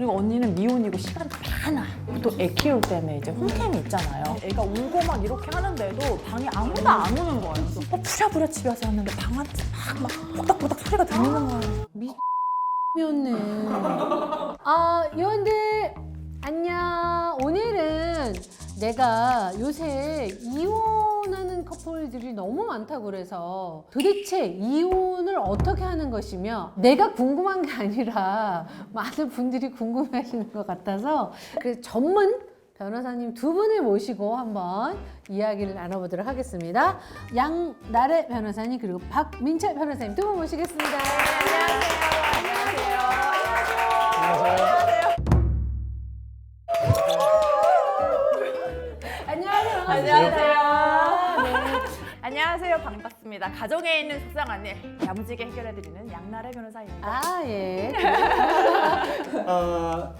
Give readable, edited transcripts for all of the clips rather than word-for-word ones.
그리고 언니는 미혼이고 시간 많아. 또 애 키울 때문에 이제 홈캠이 있잖아요. 애가 울고 막 이렇게 하는데도 방에 아무도 안 오는 거예요. 그래서 부랴부랴 집에 와서 왔는데 방 안에서 막 보닥보닥 소리가 들리는 거예요. 미었네. 아, 요원들 안녕. 오늘은 내가 요새 이혼하는 커플들이 너무 많다고 그래서 도대체 이혼을 어떻게 하는 것이며 내가 궁금한 게 아니라 많은 분들이 궁금해하시는 것 같아서 그래서 전문 변호사님 두 분을 모시고 한번 이야기를 나눠보도록 하겠습니다. 양나래 변호사님 그리고 박민철 변호사님 두 분 모시겠습니다. 안녕하세요. 안녕하세요. 네. 안녕하세요. 반갑습니다. 가정에 있는 속상한 일 야무지게 해결해드리는 양나래 변호사입니다. 아, 예.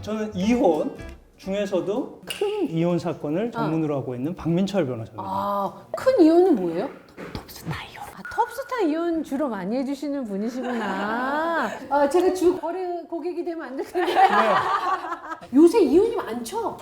저는 이혼 중에서도 큰 이혼 사건을 전문으로 하고 있는 박민철 변호사입니다. 아, 큰 이혼은 뭐예요? 톱스타 이혼. 아, 톱스타 이혼 주로 많이 해주시는 분이시구나. 제가 주 거래 고객이 되면 안 되는데. 요새 이혼이 많죠?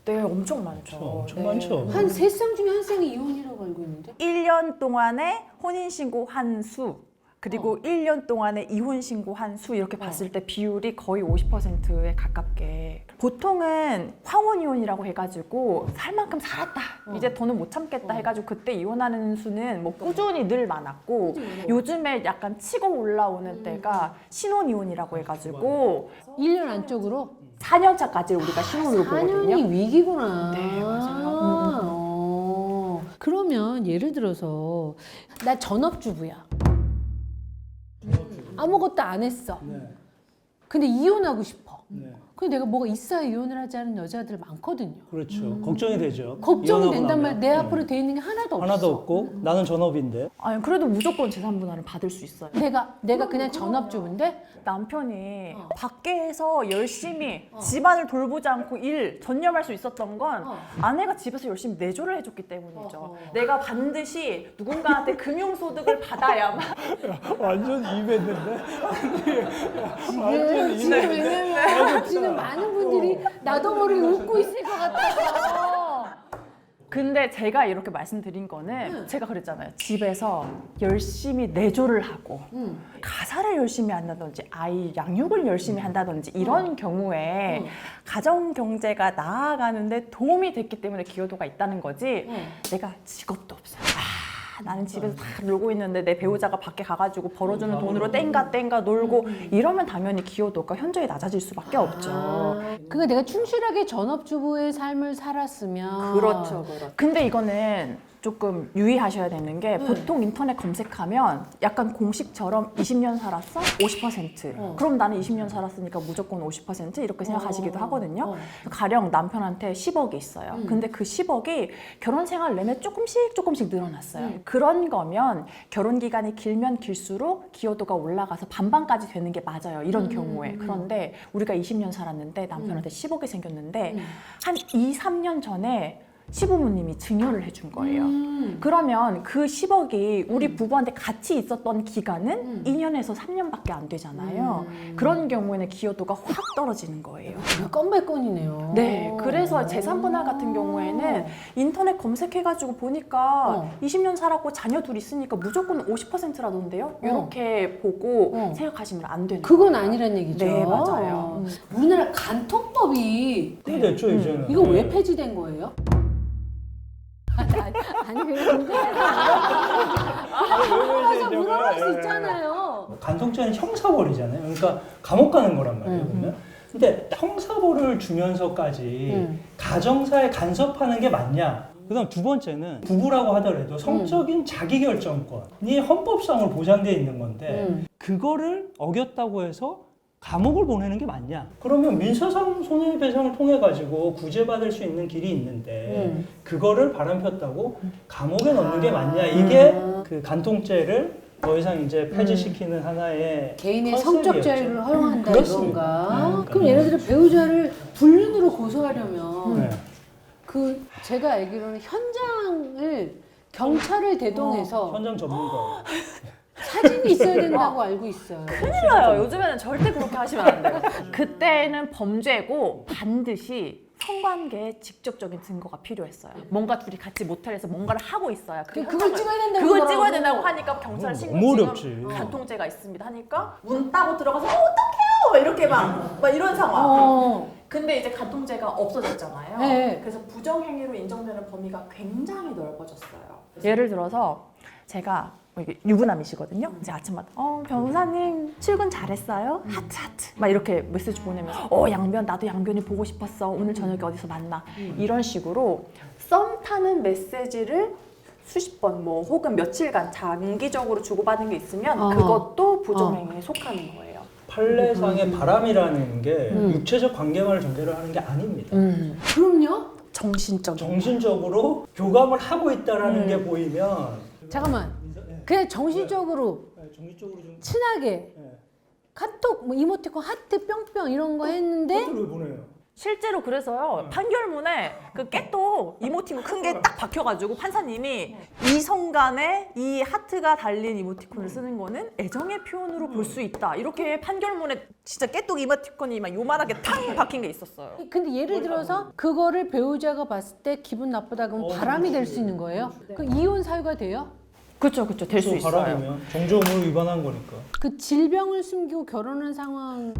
네, 엄청 많죠. 엄청 많죠. 한 3쌍 중에 한 쌍이 이혼이라고 알고 있는데. 1년 동안에 혼인신고 한 수, 그리고 1년 동안에 이혼신고 한 수 이렇게 봤을 때 비율이 거의 50%에 가깝게. 보통은 황혼이혼이라고 해가지고 살 만큼 살았다. 이제 더는 못 참겠다 해가지고 그때 이혼하는 수는 뭐 꾸준히 늘 많았고 요즘에 약간 치고 올라오는 때가 신혼이혼이라고 해가지고 1년 안쪽으로? 4년 차까지 우리가 신혼으로 보거든요. 4년이 위기구나. 네, 맞아요. 그러면 예를 들어서 나 전업주부야. 아무것도 안 했어. 네. 근데 이혼하고 싶어. 네. 근데 내가 뭐가 있어야 이혼을 하지 않은 여자들 많거든요. 그렇죠. 걱정이 되죠. 걱정이 이혼하고 된단 나면. 말이야. 내 앞으로 돼 있는 게 하나도 없어. 하나도 없고 나는 전업인데. 아니 그래도 무조건 재산분할은 받을 수 있어요. 내가 그냥 전업주부인데 남편이 밖에서 열심히 집안을 돌보지 않고 일 전념할 수 있었던 건 아내가 집에서 열심히 내조를 해줬기 때문이죠. 내가 반드시 누군가한테 금융소득을 받아야만. 완전 입했는데. 지금 왜냐면 지금 많은 분들이 나도 모르게 웃고 있을 것 같아서 근데 제가 이렇게 말씀드린 거는 제가 그랬잖아요. 집에서 열심히 내조를 하고 가사를 열심히 한다든지 아이 양육을 열심히 한다든지 이런 경우에 가정 경제가 나아가는데 도움이 됐기 때문에 기여도가 있다는 거지. 내가 직업도 없어요. 나는 집에서 다 놀고 있는데 내 배우자가 밖에 가가지고 벌어주는 돈으로 땡가 놀고 이러면 당연히 기여도가 현저히 낮아질 수밖에 없죠. 그러니까 내가 충실하게 전업주부의 삶을 살았으면 그렇죠. 근데 이거는 조금 유의하셔야 되는 게 보통 인터넷 검색하면 약간 공식처럼 20년 살았어? 50%. 그럼 나는 20년 살았으니까 무조건 50% 이렇게 생각하시기도 하거든요. 가령 남편한테 10억이 있어요. 근데 그 10억이 결혼 생활 내내 조금씩 늘어났어요. 그런 거면 결혼 기간이 길면 길수록 기여도가 올라가서 반반까지 되는 게 맞아요. 이런 경우에. 그런데 우리가 20년 살았는데 남편한테 10억이 생겼는데 한 2, 3년 전에 시부모님이 증여를 해준 거예요. 그러면 그 10억이 우리 부부한테 같이 있었던 기간은 2년에서 3년밖에 안 되잖아요. 그런 경우에는 기여도가 확 떨어지는 거예요. 건배 건이네요. 네, 그래서 재산분할 같은 경우에는 인터넷 검색해가지고 보니까 20년 살았고 자녀 둘 있으니까 무조건 50%라던데요? 이렇게 보고 생각하시면 안 되는 그건 거예요. 아니란 얘기죠. 네, 맞아요. 우리나라 간통법이 그게 됐죠 이제는. 이거 왜 폐지된 거예요? 아니 그냥 궁금해서 물어볼 수 있잖아요. 간통죄는 형사벌이잖아요. 그러니까 감옥 가는 거란 말이에요. 그러면. 근데 형사벌을 주면서까지 가정사에 간섭하는 게 맞냐? 그다음 두 번째는 부부라고 하더라도 성적인 자기결정권이 헌법상으로 보장되어 있는 건데 그거를 어겼다고 해서 감옥을 보내는 게 맞냐? 그러면 민사상 손해배상을 통해 가지고 구제받을 수 있는 길이 있는데 그거를 바람폈다고 감옥에 넣는 게 맞냐? 이게 그 간통죄를 더 이상 이제 폐지시키는 하나의 개인의 컨셉이었죠. 성적 자유를 허용한다 그렇습니다. 이건가? 그럼 예를 들어 배우자를 불륜으로 고소하려면 네. 그 제가 알기로는 현장을 경찰을 대동해서 현장 전문가. 사진이 있어야 된다고 알고 있어요. 큰일 나요. 요즘에는 절대 그렇게 하시면 안 돼요. 그때는 범죄고 반드시 성관계에 직접적인 증거가 필요했어요. 뭔가 둘이 같이 모텔에서 뭔가를 하고 있어야 그걸 찍어야 된다고 그걸 그러더라고. 찍어야 된다고 하니까 경찰 신고 너무 지금 어렵지. 간통죄가 있습니다 하니까 문 따고 들어가서 어떡해요 이렇게 막 이런 상황. 어. 근데 이제 간통죄가 없어졌잖아요. 네. 그래서 부정행위로 인정되는 범위가 굉장히 넓어졌어요. 예를 들어서 제가 이게 유부남이시거든요. 이제 아침마다 변호사님 출근 잘했어요? 하트 하트 막 이렇게 메시지 보내면서 양변 나도 양변이 보고 싶었어. 오늘 저녁에 어디서 만나. 이런 식으로 썸 타는 메시지를 수십 번 뭐 혹은 며칠간 장기적으로 주고받은 게 있으면 그것도 부정행위에 속하는 거예요. 판례상의 바람이라는 게 육체적 관계만을 전제로 하는 게 아닙니다. 그럼요? 정신적인 정신적으로 교감을 하고 있다라는 게 보이면 잠깐만. 그냥 정신적으로 정신적으로 좀 친하게 카톡 뭐 이모티콘 하트 뿅뿅 이런 거 했는데 왜 보내요? 실제로 그래서요 판결문에 그 깨또 이모티콘 큰 게 딱 박혀가지고 판사님이 이 성간에 이 하트가 달린 이모티콘을 쓰는 거는 애정의 표현으로 볼 수 있다 이렇게 판결문에 진짜 깨똑 이모티콘이 막 요만하게 탕 박힌 게 있었어요. 근데 예를 들어서 그거를 배우자가 봤을 때 기분 나쁘다 그러면 바람이 될 수 있는 거예요? 그 이혼 사유가 돼요? 그렇죠 될 수 있어요. 바람이면 정조의무를 위반한 거니까. 그 질병을 숨기고 결혼한 상황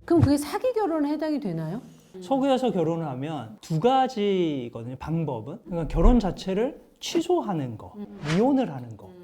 그럼 그게 사기 결혼에 해당이 되나요? 서구에서 결혼을 하면 두 가지거든요. 방법은 그러니까 결혼 자체를 취소하는 거, 이혼을 하는 거.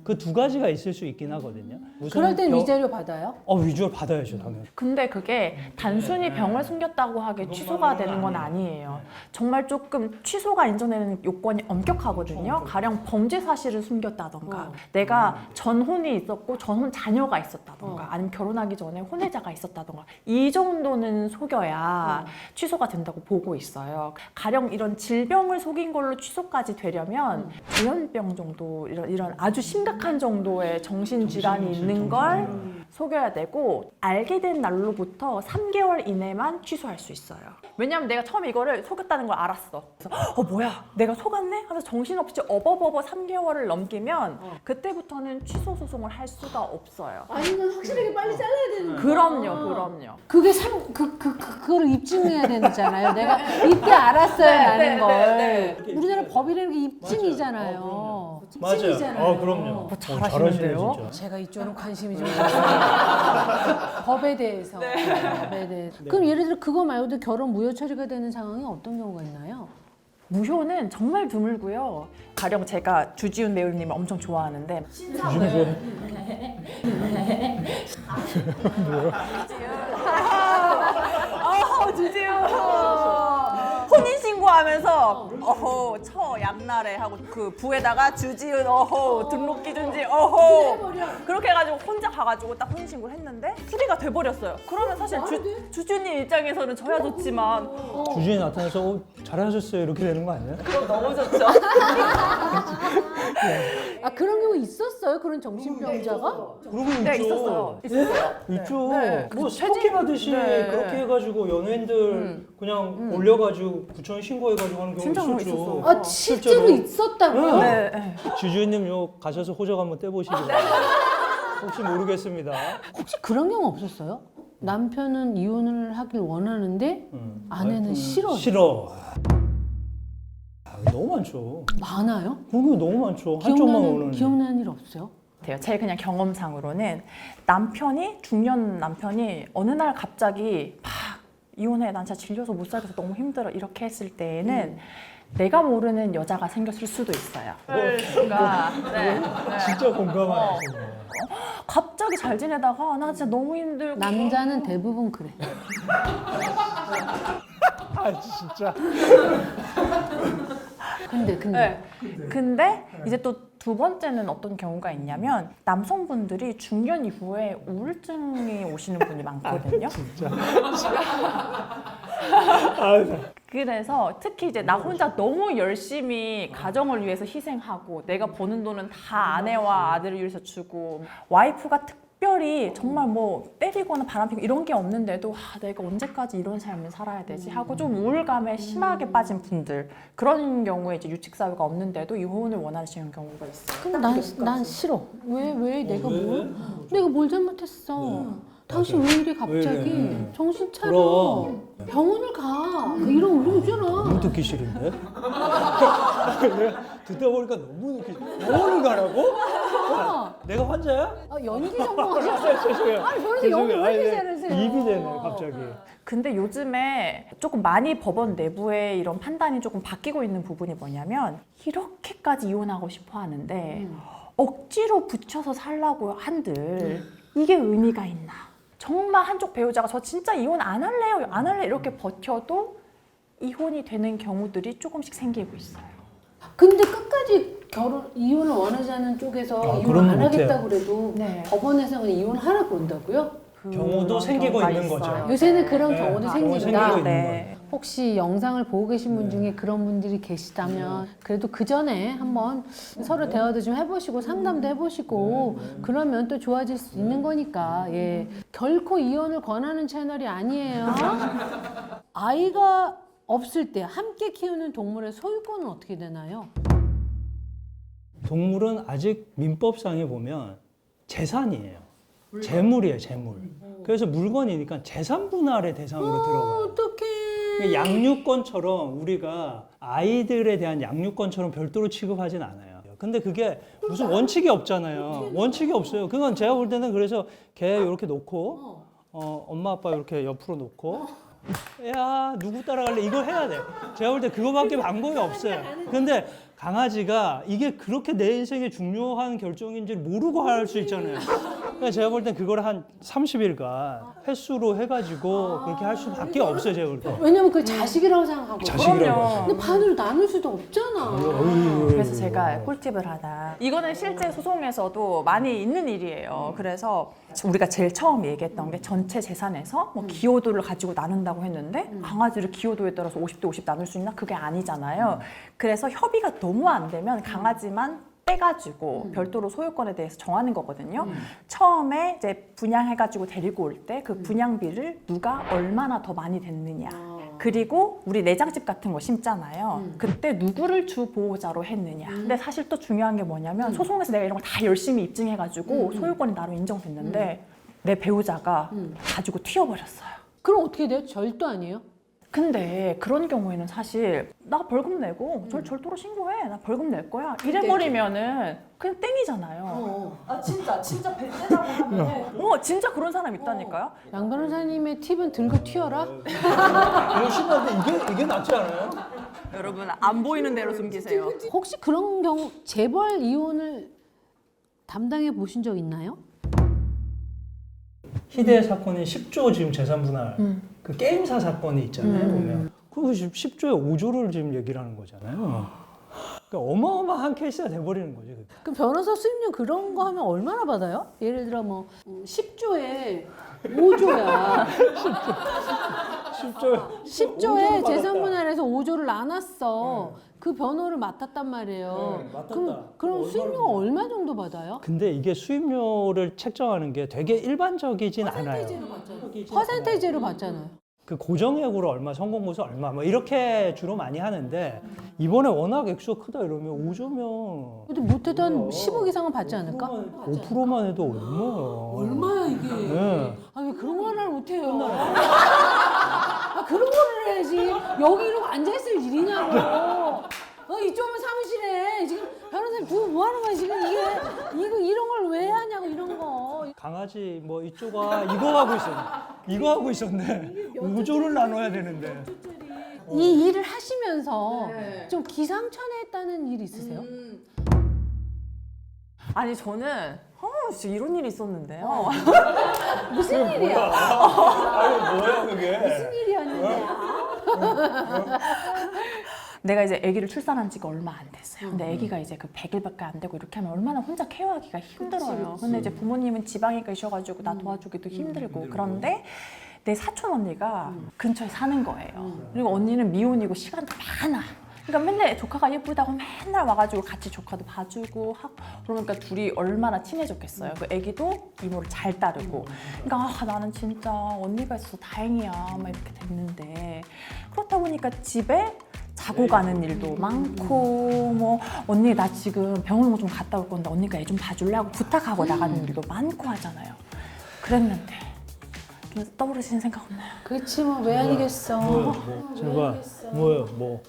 그 두 가지가 있을 수 있긴 하거든요. 그럴 땐 위자료 받아요? 위자료 받아야죠, 당연히. 근데 그게 단순히 병을 숨겼다고 하게 취소가 되는 건 아니에요. 정말 조금 취소가 인정되는 요건이 엄격하거든요. 가령 범죄 사실을 숨겼다던가 내가 전혼이 있었고 전혼 자녀가 있었다던가 아니면 결혼하기 전에 혼외자가 있었다던가 이 정도는 속여야 취소가 된다고 보고 있어요. 가령 이런 질병을 속인 걸로 취소까지 되려면 조현병 정도 이런 아주 심각한 정도의 정신질환이 있는 걸 속여야 되고 알게 된 날로부터 3개월 이내만 취소할 수 있어요. 왜냐면 내가 처음에 이거를 속였다는 걸 알았어. 그래서 뭐야 내가 속았네? 하면서 정신없이 어버버버 3개월을 넘기면 그때부터는 취소 소송을 할 수가 없어요. 아니면 확실하게 빨리 잘라야 되는 그럼요. 그게 그거를 입증해야 되잖아요. 내가 이때 알았어요 라는 걸. 우리나라 법이라는 게 입증이잖아요. 맞아요. 입증이잖아요. 그럼요. 잘하시는데요? 잘하시네, 진짜. 제가 이쪽은 관심이 좀 많아요. 법에 대해서. 법에 대해서. 그럼 예를 들어 그거 말고도 결혼 무효 처리가 되는 상황이 어떤 경우가 있나요? 무효는 정말 드물고요. 가령 제가 주지훈 배우님을 엄청 좋아하는데 주지훈 혼인신고하면서 처 양날에 하고 그 부에다가 주지훈 등록 기준지 그렇게 해가지고 혼자 가가지고 딱 혼인신고를 했는데 수리가 돼버렸어요. 그러면 사실 주지훈님 입장에서는 저야 좋지만 주진이 나타나서 잘하셨어요 이렇게 되는 거 아니에요? 그럼 너무 좋죠. 아 그런 경우 있었어요? 그런 정신병자가? 그런 거 네, 있죠. 있었어요. 있죠. 네. 뭐 그 스토킹 하듯이 네. 그렇게 해가지고 연예인들 그냥 올려가지고 구청 신고해가지고 하는 경우 진짜 있었죠. 있었어요. 아 실제로 있었다고요? 네. 주주님 요 가셔서 호적 한번 떼보시기 혹시 모르겠습니다. 혹시 그런 경우 없었어요? 남편은 이혼을 하길 원하는데 아내는 싫어요. 싫어. 너무 많죠. 많아요? 그런 거 너무 많죠. 한쪽만 오는. 기억나는 일 없어요? 제 그냥 경험상으로는 중년 남편이 어느 날 갑자기 막 이혼해 난 진짜 질려서 못 살겠어 너무 힘들어 이렇게 했을 때에는 내가 모르는 여자가 생겼을 수도 있어요. 그러니까 진짜 공감하는 갑자기 잘 지내다가 나 진짜 너무 힘들고 남자는 대부분 그래. 아 진짜. 근데 이제 또 두 번째는 어떤 경우가 있냐면 남성분들이 중년 이후에 우울증이 오시는 분이 많거든요. 진짜. 그래서 특히 이제 나 혼자 너무 열심히 가정을 위해서 희생하고 내가 버는 돈은 다 아내와 아들을 위해서 주고 와이프가 특별히 정말 뭐 때리거나 바람피고 이런 게 없는데도 내가 언제까지 이런 삶을 살아야 되지 하고 좀 우울감에 심하게 빠진 분들, 그런 경우에 이제 유책 사유가 없는데도 이혼을 원하시는 경우가 있어요. 근데 난 싫어. 왜 내가 왜? 내가 뭘 잘못했어? 당신 왜 이래 갑자기? 왜 이래? 정신 차려. 그럼. 병원을 가. 이런 거 있잖아. 너무 듣기 싫은데? 내가 듣다 보니까 너무 듣기 싫어. 병원을 가라고? 내가 환자야? 연기 전공하셨어요. 죄송해요. 아니 변호사 영어 왜 이렇게 잘하세요? 입이 되네 갑자기. 근데 요즘에 조금 많이 법원 내부의 이런 판단이 조금 바뀌고 있는 부분이 뭐냐면 이렇게까지 이혼하고 싶어 하는데 억지로 붙여서 살라고 한들 이게 의미가 있나? 정말 한쪽 배우자가 저 진짜 이혼 안 할래요, 안 할래 이렇게 버텨도 이혼이 되는 경우들이 조금씩 생기고 있어요. 근데 끝까지 이혼을 원하지 않는 쪽에서 이혼 그러면 안 하겠다 못해요. 그래도 네. 법원에서는 이혼하라 그런다고요? 경우도 그런 생기고 경우가 있는 있어요. 거죠. 요새는 그런 네, 경우도 경우 생긴다. 생기고 있는 네. 혹시 영상을 보고 계신 분 중에 그런 분들이 계시다면 그래도 그 전에 한번 서로 대화도 좀 해보시고 상담도 해보시고 그러면 또 좋아질 수 있는 거니까 예 결코 이혼을 권하는 채널이 아니에요. 아이가 없을 때 함께 키우는 동물의 소유권은 어떻게 되나요? 동물은 아직 민법상에 보면 재산이에요. 재물이에요, 재물. 그래서 물건이니까 재산 분할의 대상으로 들어가요. 어떡해. 양육권처럼 우리가 아이들에 대한 양육권처럼 별도로 취급하진 않아요. 근데 그게 무슨 원칙이 없잖아요. 원칙이 없어요. 그건 제가 볼 때는 그래서 걔 이렇게 놓고 엄마 아빠 이렇게 옆으로 놓고 야 누구 따라갈래 이거 해야 돼. 제가 볼 때 그거밖에 방법이 없어요. 근데 강아지가 이게 그렇게 내 인생에 중요한 결정인지 모르고 할 수 있잖아요. 그러니까 제가 볼 땐 그걸 한 30일간 횟수로 해가지고 그렇게 할 수밖에 없어요. 제가 볼 때. 왜냐면 그 자식이라고 생각하고. 자식이라고 그럼요. 근데 반으로 나눌 수도 없잖아. 그래서 제가 꿀팁을 하나. 이거는 실제 소송에서도 많이 있는 일이에요. 그래서 우리가 제일 처음 얘기했던 게 전체 재산에서 뭐 기여도를 가지고 나눈다고 했는데 강아지를 기여도에 따라서 50대 50 나눌 수 있나? 그게 아니잖아요. 그래서 협의가 너무 안 되면 강아지만 떼가지고 별도로 소유권에 대해서 정하는 거거든요. 처음에 이제 분양해가지고 데리고 올 때 그 분양비를 누가 얼마나 더 많이 댔느냐. 그리고 우리 내장집 같은 거 심잖아요. 그때 누구를 주 보호자로 했느냐. 근데 사실 또 중요한 게 뭐냐면 소송에서 내가 이런 걸 다 열심히 입증해가지고 소유권이 나로 인정됐는데 내 배우자가 가지고 튀어버렸어요. 그럼 어떻게 돼요? 절도 아니에요? 근데 그런 경우에는 사실 나 벌금 내고 절 절도로 신고해. 나 벌금 낼 거야. 이래버리면은 그냥 땡이잖아요. 아 진짜 뱃대라고 하면 진짜 그런 사람 있다니까요. 양 변호사님의 팁은 들고 튀어라. 이게 낫지 않아요? 여러분 안 보이는 대로 숨기세요. 혹시 그런 경우 재벌 이혼을 담당해 보신 적 있나요? 희대 사건이 10조 지금 재산 분할 그 게임사 사건이 있잖아요. 보면 그 10조에 5조를 지금 얘기를 하는 거잖아요. 그러니까 어마어마한 케이스가 돼버리는 거죠. 그게. 그럼 변호사 수임료 그런 거 하면 얼마나 받아요? 예를 들어 뭐 10조에 5조야. 10조에 재산 분할해서 5조를 나눴어. 그 변호를 맡았단 말이에요. 그럼 수임료가 얼마 정도 받아요? 근데 이게 수임료를 책정하는 게 되게 일반적이진 않아요. 퍼센테이지로 받잖아요. 그 고정액으로 얼마, 성공고수 얼마 뭐 이렇게 주로 많이 하는데 이번에 워낙 액수가 크다 이러면 5조면 근데 못해도 한 10억 이상은 받지 않을까? 5%만 해도 얼마야. 얼마야 이게? 네. 아 왜 그런 거 하나를 못해요? 아 그런 거를 해야지. 여기 이러고 앉아있을 일이냐고. 이쪽은 사무실에 지금 변호사님 두고 뭐 하는 거야 지금 이거 이런 걸 왜 하냐고 이런 거. 강아지 뭐 이쪽아 이거 하고 있었네. 5조를 나눠야 되는데. 이 일을 하시면서 좀 기상천외했다는 일 있으세요? 아니 저는 진짜 이런 일이 있었는데요. 무슨 일이야? 아니 뭐야 그게? 무슨 일이었는데? 내가 이제 아기를 출산한 지가 얼마 안 됐어요. 근데 아기가 이제 그 100일밖에 안 되고 이렇게 하면 얼마나 혼자 케어하기가 힘들어요. 근데 이제 부모님은 지방에 계셔가지고 나 도와주기도 힘들고 그런데 내 사촌 언니가 근처에 사는 거예요. 그리고 언니는 미혼이고 시간도 많아. 그러니까 맨날 조카가 예쁘다고 맨날 와가지고 같이 조카도 봐주고 하고 그러니까 둘이 얼마나 친해졌겠어요. 그 애기도 이모를 잘 따르고. 그러니까 아, 나는 진짜 언니가 있어서 다행이야 막 이렇게 됐는데 그렇다 보니까 집에 자고 가는 일도 많고 뭐 언니 나 지금 병원 좀 갔다 올 건데 언니가 애 좀 봐줄래 하고 부탁하고 나가는 일도 많고 하잖아요. 그랬는데 좀 떠오르시는 생각 없나요? 그렇지 뭐 왜 아니겠어. 제발 뭐예요 뭐.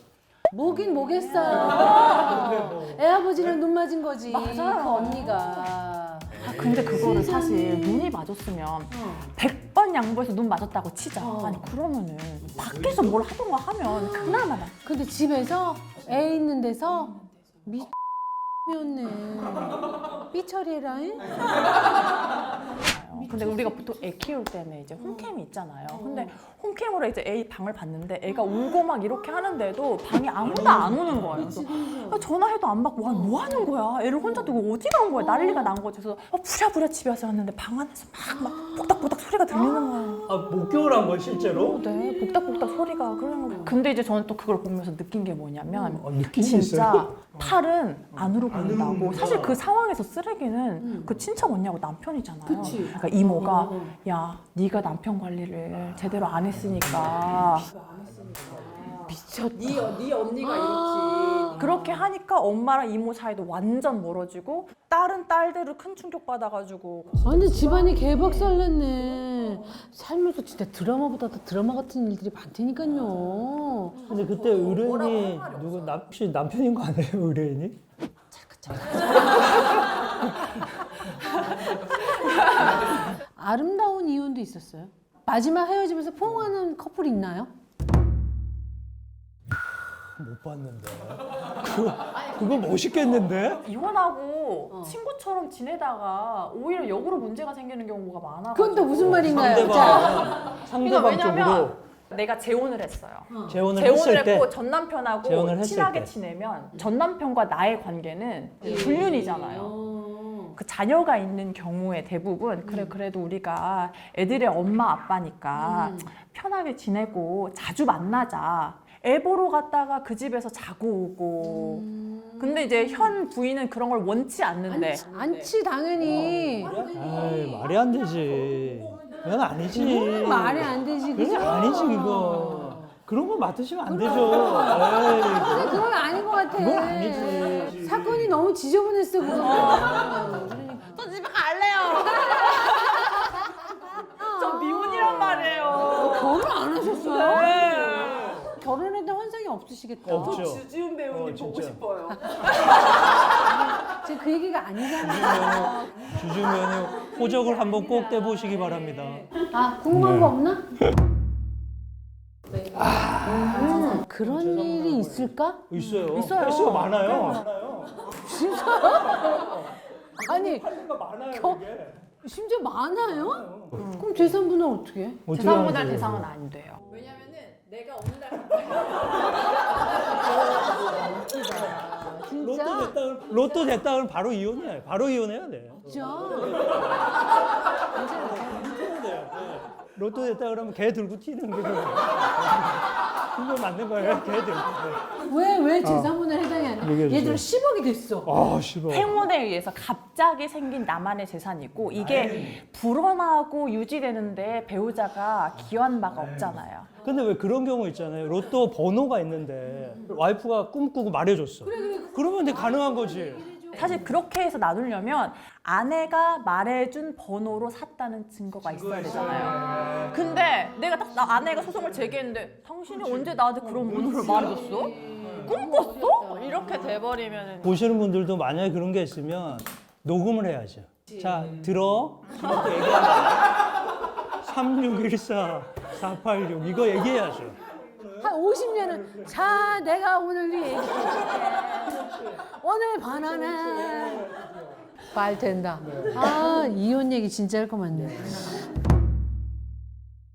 뭐긴 뭐겠어요. 애 아버지랑 눈 맞은 거지. 맞아요. 그 언니가. 아, 근데 그거를 사실 눈이 맞았으면 100번 양보해서 눈 맞았다고 치자. 아니 그러면은 밖에서 뭘 하던가 하면 그나마 나. 근데 집에서 애 있는 데서 미쳤네. 삐처리해라잉? 근데 우리가 보통 애 키울 때는 이제 홈캠이 있잖아요. 근데 홈캠으로 이제 애 방을 봤는데 애가 울고 막 이렇게 하는데도 방에 아무도 안 오는 거예요. 그래서 아, 전화해도 안 받고 와, 뭐 하는 거야? 애를 혼자 두고 어디 간 거야? 난리가 난 거지. 그래서 부랴부랴 집에 와서 왔는데 방 안에서 막 복닥복닥 소리가 들리는 거예요. 아 목격을 한 거예요 실제로? 네, 복닥복닥 소리가 그러는 거예요. 근데 이제 저는 또 그걸 보면서 느낀 게 뭐냐면 느낌이 진짜 있어요? 탈은 안으로 간다고. 사실 그 상황에서 쓰레기는 그 친척 언니하고 남편이잖아요. 그치. 그러니까 이모가 야, 네가 남편 관리를 제대로 안 했으니까 미쳤다. 네 언니가 이렇지. 그렇게 하니까 엄마랑 이모 사이도 완전 멀어지고 딸은 딸대로 큰 충격 받아가지고 아니 집안이 개박살났네. 살면서 진짜 드라마보다 더 드라마 같은 일들이 많다니까요. 근데 그때 의뢰인이 누구 혹시 남편인 거 아니에요 의뢰인이? 아름다운 이혼도 있었어요. 마지막 헤어지면서 포옹하는 커플 있나요? 못 봤는데. 그거 멋있겠는데? 이혼하고 친구처럼 지내다가 오히려 역으로 문제가 생기는 경우가 많아가지고. 그건 또 무슨 말인가요? 자, 상대방 왜냐면 쪽으로 내가 재혼을 했어요. 재혼을 재혼을 했을 때 했고 전 남편하고 재혼을 했을 친하게 때. 지내면 전 남편과 나의 관계는 불륜이잖아요. 그 자녀가 있는 경우에 대부분 그래 그래도 우리가 애들의 엄마 아빠니까 편하게 지내고 자주 만나자. 애 보러 갔다가 그 집에서 자고 오고. 근데 이제 현 부인은 그런 걸 원치 않는데. 안치 당연히. 아이 말이 안 되지. 그건 아니지. 말이 안 되지. 그죠? 그건 아니지 그거. 그런 거 맡으시면 안 되죠. 에이, 근데 그건 아닌 것 같아. 그건 아니지. 사건이 너무 지저분했어. 그거. 저 집에 갈래요. 저 미혼이란 말이에요. 결혼 안 하셨어요? 네. 결혼에 대한 환상이 없으시겠다. 없죠. 주지훈 배우님 보고 진짜. 싶어요. 지금 그 얘기가 아니잖아. 주주면은 호적을 한번 꼭 떼보시기 바랍니다. 아, 궁금한 거 없나? 그런 일이 있을까? 있어요. 있어요. 횟수가 많아요. 아니, 횟수가 많아요. 이게. 심지어 많아요? 그럼 재산분은 어떻게 해? 어떻게 재산보다 하는지. 대상은 안 돼요. 왜냐면은 내가 어느 날 진짜? 로또 됐다 그러면 바로 이혼이야. 바로 이혼해야 돼. 진짜? 로또 됐다 그러면 개 들고 튀는 게 그거 맞는 거예요. 개 들고. 왜 재산분할 해당이 안 돼? 얘기해 주세요. 얘들아 10억이 됐어. 아 싫어. 행운에 의해서 갑자기 생긴 나만의 재산이고 이게 불어나고 유지되는데 배우자가 기여한 바가 없잖아요. 근데 왜 그런 경우 있잖아요. 로또 번호가 있는데 와이프가 꿈꾸고 말해줬어. 그러면 근데 가능한 거지. 사실 그렇게 해서 나누려면 아내가 말해준 번호로 샀다는 증거가 있어야 되잖아요. 근데 내가 딱 아내가 소송을 제기했는데 당신이 언제 나한테 그런 번호를 말해줬어? 꿈꿨어? 이렇게 돼버리면 보시는 분들도 만약에 그런 게 있으면 녹음을 해야죠. 자, 들어. 이렇게 얘기하면 3614 486 이거 얘기해야죠. 한 50년은 자 내가 오늘 네 얘기 오늘 바나나 말 된다. 아 이혼 얘기 진짜 할 거 많네.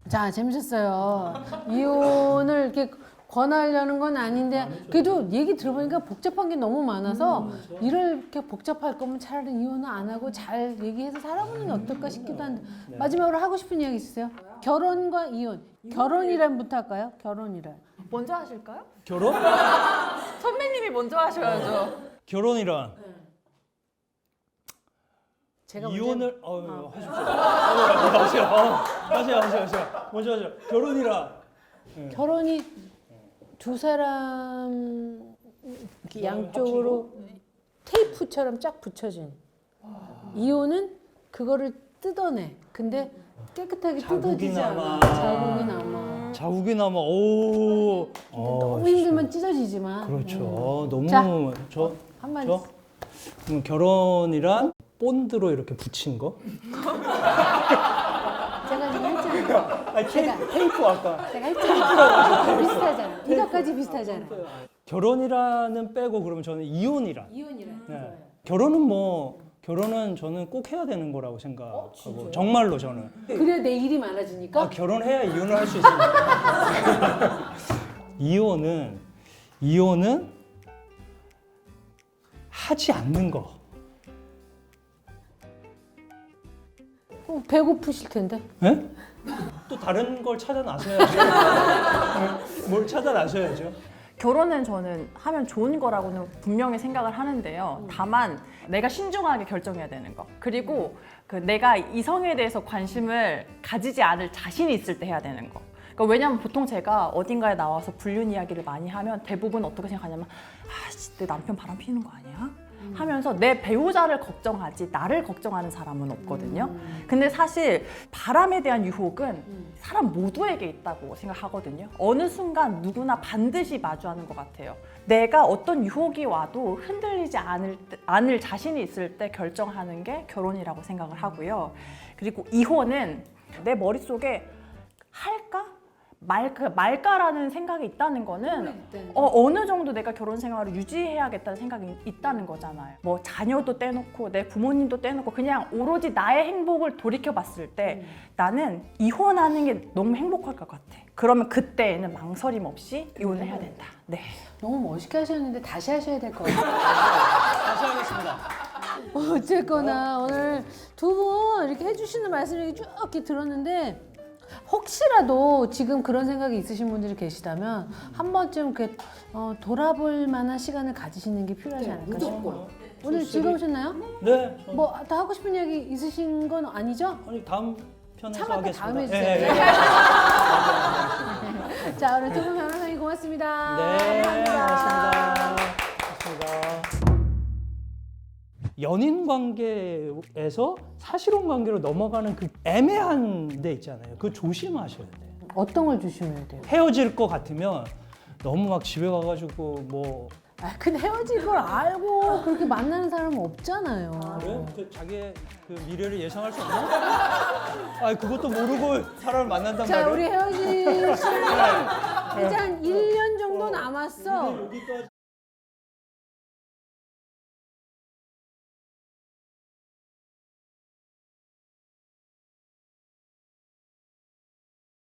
자 재밌었어요. 이혼을 이렇게 권하려는 건 아닌데 그래도 얘기 들어보니까 복잡한 게 너무 많아서 이렇게 복잡할 거면 차라리 이혼을 안 하고 잘 얘기해서 살아보는 게 어떨까 싶기도 한데 마지막으로 하고 싶은 이야기 있으세요? 결혼과 이혼. 결혼이란부터 할까요? 결혼이란. 먼저 하실까요? 결혼? 선배님이 먼저 하셔야죠. 결혼이란 제가 이혼을 하십시오. 하세요. 먼저 하세요. 결혼이란 결혼이 두 사람 이렇게 양쪽으로 테이프처럼 쫙 붙여진. 이혼은 그거를 뜯어내. 근데 깨끗하게 뜯어지지 않아. 자국이 남아. 자국이 남아. 오. 너무 힘들면 찢어지지만. 그렇죠. 너무 자, 저 한마디. 그럼 결혼이란 본드로 이렇게 붙인 거? 제가 지금 했잖아요. 테이프 아까. 제가 했잖아요. 비슷하잖아. 이것까지 비슷하잖아. 결혼이라는 빼고 그러면 저는 이혼이란. 이혼이란. 네. 결혼은 저는 꼭 해야 되는 거라고 생각하고 정말로 저는 그래야 내 일이 많아지니까. 결혼해야 이혼을 할 수 있습니다. 이혼은 하지 않는 거. 배고프실 텐데. 네? 또 다른 걸 찾아 나서야죠. 뭘 찾아 나서야죠. 결혼은 저는 하면 좋은 거라고는 분명히 생각을 하는데요. 다만 내가 신중하게 결정해야 되는 거. 그리고 그 내가 이성에 대해서 관심을 가지지 않을 자신이 있을 때 해야 되는 거. 그러니까 왜냐면 보통 제가 어딘가에 나와서 불륜 이야기를 많이 하면 대부분 어떻게 생각하냐면 내 남편 바람 피우는 거 아니야? 하면서 내 배우자를 걱정하지 나를 걱정하는 사람은 없거든요. 근데 사실 바람에 대한 유혹은 사람 모두에게 있다고 생각하거든요. 어느 순간 누구나 반드시 마주하는 것 같아요. 내가 어떤 유혹이 와도 흔들리지 않을 자신이 있을 때 결정하는 게 결혼이라고 생각을 하고요. 그리고 이혼은 내 머릿속에 할까? 말까라는 생각이 있다는 거는 어느 정도 내가 결혼 생활을 유지해야겠다는 생각이 있다는 거잖아요. 뭐 자녀도 떼놓고 내 부모님도 떼놓고 그냥 오로지 나의 행복을 돌이켜 봤을 때 나는 이혼하는 게 너무 행복할 것 같아. 그러면 그때에는 망설임 없이 이혼을 해야 된다. 네. 너무 멋있게 하셨는데 다시 하셔야 될 것 같아요. 다시 하겠습니다. 어쨌거나 오늘 두 분 이렇게 해주시는 말씀 이렇게 쭉 이렇게 들었는데 혹시라도 지금 그런 생각이 있으신 분들이 계시다면 한 번쯤 돌아볼 만한 시간을 가지시는 게 필요하지 않을까 싶어요. 오늘 즐거우셨나요? 네. 뭐 더 하고 싶은 이야기 있으신 건 아니죠? 아니 다음 편에서 차마 또 하겠습니다. 다음에 네, 해주세요. 네. 자 오늘 두 분 변호사님 고맙습니다. 네, 고맙습니다. 연인 관계에서 사실혼 관계로 넘어가는 그 애매한 데 있잖아요. 그거 조심하셔야 돼요. 어떤 걸 조심해야 돼요? 헤어질 것 같으면 너무 막 집에 가가지고 뭐 근데 헤어질 걸 알고 그렇게 만나는 사람은 없잖아요. 그래? 그 자기의 그 미래를 예상할 수 없나? 그것도 모르고 사람을 만난단 자 말이야. 우리 헤어질 시간이 이제 한 1년 정도 남았어. 여기까지